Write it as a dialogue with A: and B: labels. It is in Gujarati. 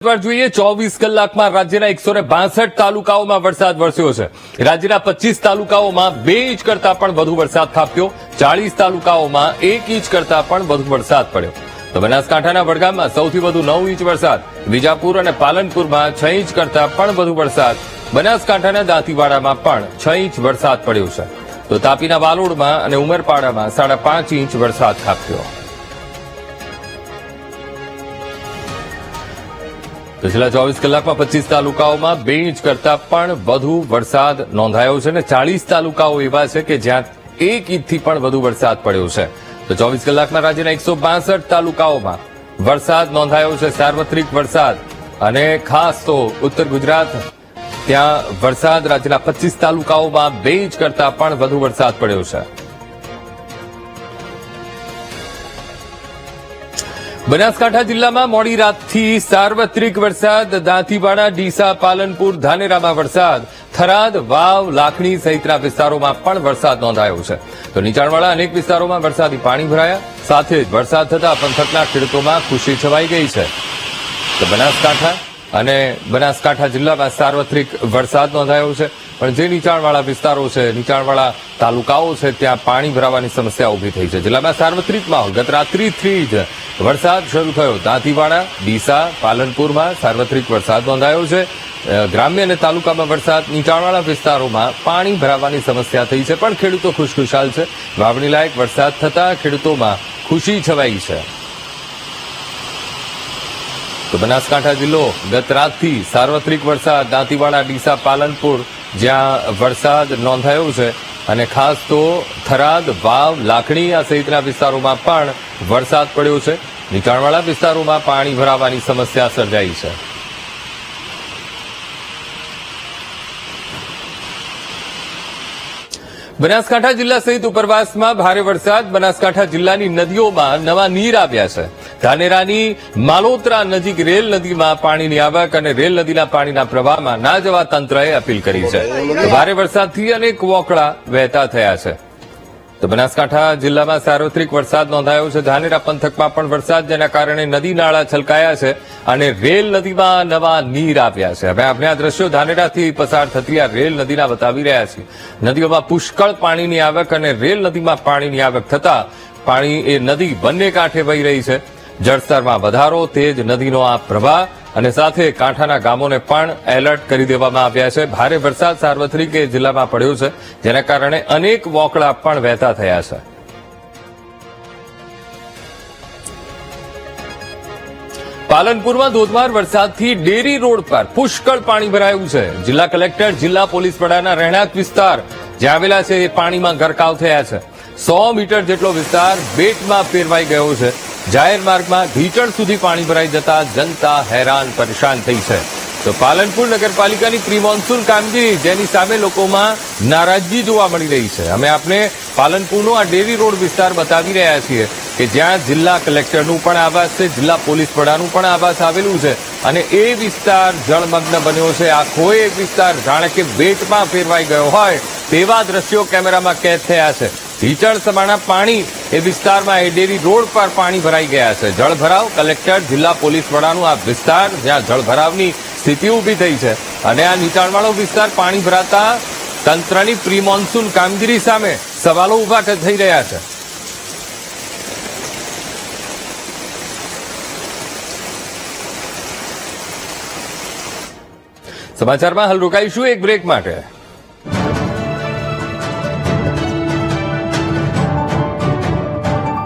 A: જોઈએ 24 કલાકમાં રાજ્યના 162 તાલુકાઓમાં વરસાદ વરસ્યો છે। રાજ્યના 25 તાલુકાઓમાં 2 ઇંચ કરતા પણ વધુ વરસાદ ખાબક્યો। 40 તાલુકાઓમાં 1 ઇંચ કરતા પણ વધુ વરસાદ પડ્યો। તો બનાસકાંઠાના વડગામમાં સૌથી વધુ 9 ઇંચ વરસાદ, વિજાપુર અને પાલનપુરમાં 6 ઇંચ કરતા પણ વધુ વરસાદ, બનાસકાંઠાના દાંતીવાડામાં પણ 6 ઇંચ વરસાદ પડ્યો છે। તો તાપીના વાલોડમાં અને ઉમરપાડામાં 5.5 ઇંચ વરસાદ ખાબક્યો। છેલ્લા 24 કલાકમાં 25 તાલુકાઓમાં 2 ઇંચ કરતા પણ વધુ વરસાદ નોંધાયો છે અને 40 તાલુકાઓ એવા છે કે જ્યાં 1 ઇંચથી પણ વધુ વરસાદ પડ્યો છે। તો 24 કલાકમાં રાજ્યના 162 તાલુકાઓમાં વરસાદ નોંધાયો છે, સાર્વત્રિક વરસાદ। અને ખાસ તો ઉત્તર ગુજરાત, ત્યાં વરસાદ રાજ્યના 25 તાલુકાઓમાં 2 ઇંચ કરતા પણ વધુ વરસાદ પડ્યો છે। બનાસકાંઠા જિલ્લામાં મોડી રાતથી સાર્વત્રિક વરસાદ, દાંતીવાડા, ડીસા, પાલનપુર, ધાનેરામાં વરસાદ, થરાદ, વાવ, લાખણી સહિતના વિસ્તારોમાં પણ વરસાદ નોંધાયો છે। તો નીચાણવાળા અનેક વિસ્તારોમાં વરસાદી પાણી ભરાયા, સાથે જ વરસાદ થતા પંથકના ખેડૂતોમાં ખુશી છવાઈ ગઈ છે। તો બનાસકાંઠા જિલ્લામાં સાર્વત્રિક વરસાદ નોંધાયો છે, પણ જે નીચાણવાળા વિસ્તારો છે, નીચાણવાળા તાલુકાઓ છે, ત્યાં પાણી ભરાવાની સમસ્યા ઉભી થઈ છે। જિલ્લામાં સાર્વત્રિક માહોલ ગત રાત્રિથી જ વરસાદ શરૂ થયો। દાંતીવાડા, ડીસા, પાલનપુરમાં સાર્વત્રિક વરસાદ નોંધાયો છે। ગ્રામ્ય અને તાલુકામાં વરસાદ, નીચાણવાળા વિસ્તારોમાં પાણી ભરાવાની સમસ્યા થઈ છે, પણ ખેડૂતો ખુશખુશાલ છે। વાવણી લાયક વરસાદ થતા ખેડૂતોમાં ખુશી છવાઈ છે। તો બનાસકાંઠા જિલ્લો ગત રાતથી સાર્વત્રિક વરસાદ, દાંતીવાડા, ડીસા, પાલનપુર જ્યાં વરસાદ નોંધાયો છે, અને ખાસ તો થરાદ, વાવ, લાખણી આ સહિતના વિસ્તારોમાં પણ વરસાદ પડ્યો છે। નીચાણવાળા વિસ્તારોમાં પાણી ભરાવાની સમસ્યા સર્જાઈ છે। બનાસકાંઠા જિલ્લા સહિત ઉપરવાસમાં ભારે વરસાદ, બનાસકાંઠા જિલ્લાની નદીઓમાં નવા નીર આવ્યા છે। ધાનેરાની માલોત્રા નજીક રેલ નદીમાં પાણીની આવક અને રેલ નદીના પાણીના પ્રવાહમાં ના જવા તંત્રએ અપીલ કરી છે। ભારે વરસાદથી અનેક વોકળા વહેતા થયા છે। તો બનાસકાંઠા જિલ્લામાં સાર્વત્રિક વરસાદ નોંધાયો છે। ધાનેરા પંથકમાં પણ વરસાદ, જેના કારણે નદી નાળા છલકાયા છે અને રેલ નદીમાં નવા નીર આવ્યા છે। હવે આપણે આ દ્રશ્યો ધાનેરાથી પસાર થતી આ રેલ નદીના બતાવી રહ્યા છીએ। નદીઓમાં પુષ્કળ પાણીની આવક અને રેલ નદીમાં પાણીની આવક થતા પાણી એ નદી બંને કાંઠે વહી રહી છે। જળસ્તરમાં વધારો, તેજ નદીનો આ પ્રવાહ અને સાથે કાંઠાના ગામોને પણ એલર્ટ કરી દેવામાં આવ્યા છે। ભારે વરસાદ સાર્વત્રિક જિલ્લામાં પડ્યો છે, જેના કારણે અનેક વોકળા પણ વહેતા થયા છે। પાલનપુરમાં ધોધમાર વરસાદથી ડેરી રોડ પર પુષ્કળ પાણી ભરાયું છે। જિલ્લા કલેક્ટર, જિલ્લા પોલીસ વડાના રહેણાંક વિસ્તાર જ્યાં આવેલા છે, એ પાણીમાં ગરકાવ થયા છે। 100 મીટર જેટલો વિસ્તાર બેટમાં ફેરવાઈ ગયો છે। જાહેર માર્ગમાં ઢીચણ સુધી પાણી ભરાઈ જતા જનતા હેરાન પરેશાન થઈ છે। તો પાલનપુર નગરપાલિકાની પ્રી મોન્સૂન કામગીરી, જેની સામે લોકોમાં નારાજગી જોવા મળી રહી છે। અમે આપને પાલનપુરનો આ ડેરી રોડ વિસ્તાર બતાવી રહ્યા છીએ કે જ્યાં જિલ્લા કલેક્ટરનું પણ આવાસ છે, જિલ્લા પોલીસ વડાનું પણ આવાસ આવેલું છે, અને એ વિસ્તાર જળમગ્ન બન્યો છે। આખો એ વિસ્તાર જાણે કે બેટમાં ફેરવાઈ ગયો હોય તેવા દ્રશ્યો કેમેરામાં કેદ થયા છે। ઢીચણ સમાણા પાણી એ વિસ્તારમાં એ ડેરી રોડ પર પાણી ભરાઈ ગયા છે। જળભરાવ, કલેક્ટર, જિલ્લા પોલીસ વડાનું આ વિસ્તાર જ્યાં જળભરાવની સ્થિતિ ઊભી થઈ છે, અને આ નીચાણવાળો વિસ્તાર પાણી ભરાતા તંત્રની પ્રી મોન્સૂન કામગીરી સામે સવાલો ઉભા થઈ રહ્યા છે। સમાચારમાં હાલ રોકાઈશું એક બ્રેક માટે।